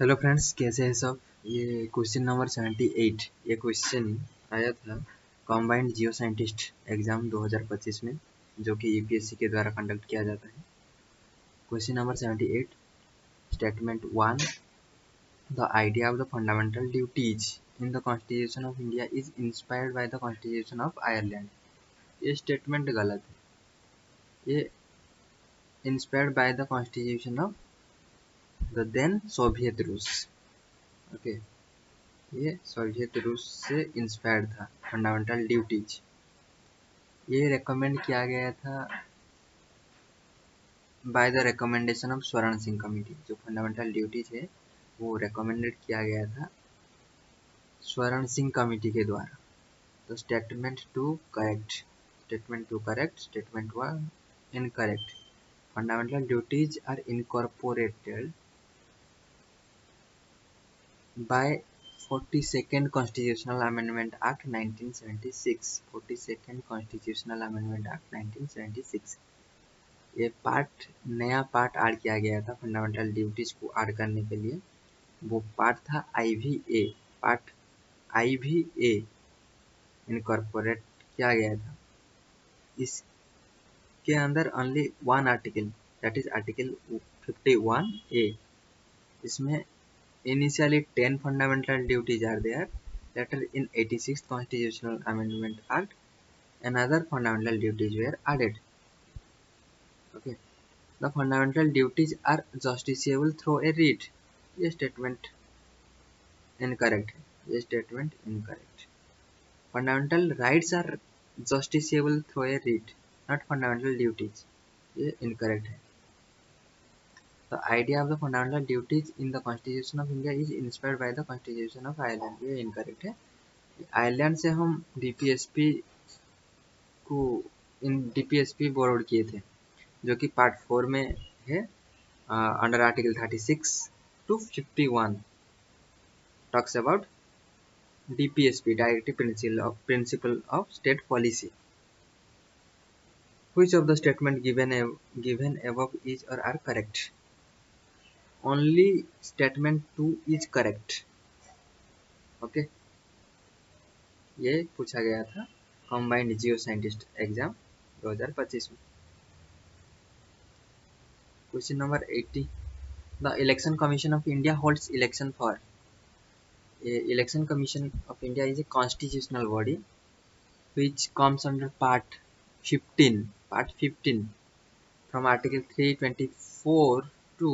Hello friends, कैसे हैं सब। ये क्वेश्चन नंबर 78 ये क्वेश्चन आया था कॉम्बाइंड जियो साइंटिस्ट एग्जाम 2025 में, जो कि यूपीएससी के द्वारा कंडक्ट किया जाता है। Question number 78, statement 1, the idea of the fundamental duties in the constitution of India is inspired by the constitution of Ireland. ये स्टेटमेंट गलत है। ये inspired by the constitution of the then Soviet रूस। Okay, ये Soviet रूस से inspired था। Fundamental duties ये रेकमेंड किया गया था बाय द रिकमेंडेशन ऑफ स्वर्ण सिंह कमेटी। जो फंडामेंटल ड्यूटीज है वो रेकमेंडेड किया गया था स्वर्ण सिंह कमेटी के द्वारा। तो statement two correct, statement two correct, statement one incorrect. Fundamental duties are incorporated by 42nd Constitutional Amendment Act 1976। 42nd Constitutional Amendment Act 1976। ये नया पार्ट ऐड किया गया था फंडामेंटल ड्यूटीज को ऐड करने के लिए। वो पार्ट था IVA। पार्ट IVA इनकॉर्पोरेट किया गया था। इसके अंदर only one article, that is article 51A। इसमें initially 10 fundamental duties are there. Later in 86th Constitutional Amendment Act, another fundamental duties were added. Okay. The fundamental duties are justiciable through a writ। ये statement incorrect है। ये statement incorrect. Fundamental rights are justiciable through a writ, not fundamental duties. ये incorrect है। The idea of the fundamental duties in the constitution of India is inspired by the constitution of Ireland. ये incorrect है। Ireland से हम DPSP को इन DPSP borrowed किए थे, जो कि पार्ट 4 में है, under article 36 to 51 talks about DPSP, Directive Principle of State Policy. Which of the statement given above is or are correct? Only statement 2 is correct. Okay, ये पूछा गया था कॉम्बाइंड जियो साइंटिस्ट एग्जाम 2025 में। Question number 80, the election commission of India holds election for. Election commission of India is a constitutional body which comes under part 15 from article 324 to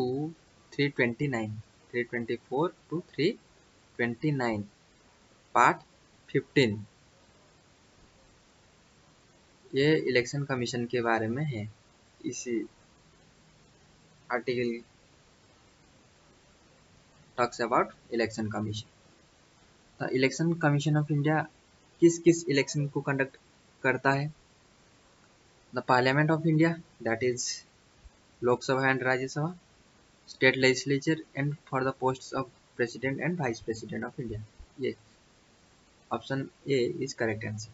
329, 324 to 329, part 15। ये election commission के बारे में है। इसी article talks about election commission. तो election commission of India किस किस election को कंडक्ट करता है? The parliament of India, that is Lok Sabha and Rajya Sabha, state legislature, and for the posts of president and vice president of India। ये option A is correct answer।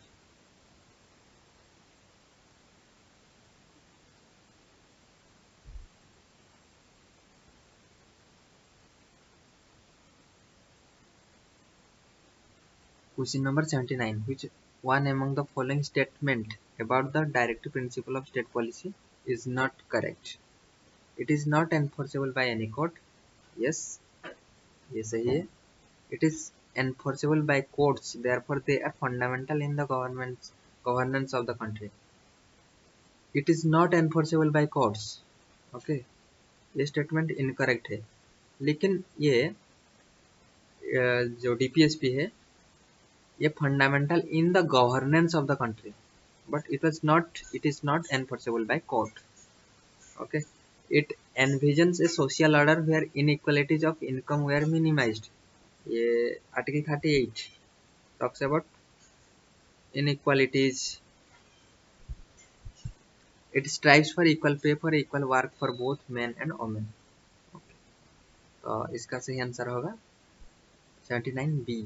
Question number 79, which one among the following statement about the directive principle of state policy is not correct? It is not enforceable by any court। Yes, ये सही है। It is enforceable by courts, therefore they are fundamental in the governance of the country। It is not enforceable by courts। Okay, ये statement incorrect है। लेकिन ये जो DPSP है ये fundamental in the governance of the country, but it is not enforceable by court. Okay, it envisions a social order where inequalities of income were minimised. ये article 38 talks about inequalities. It strives for equal pay for equal work for both men and women. तो इसका सही answer होगा 79B।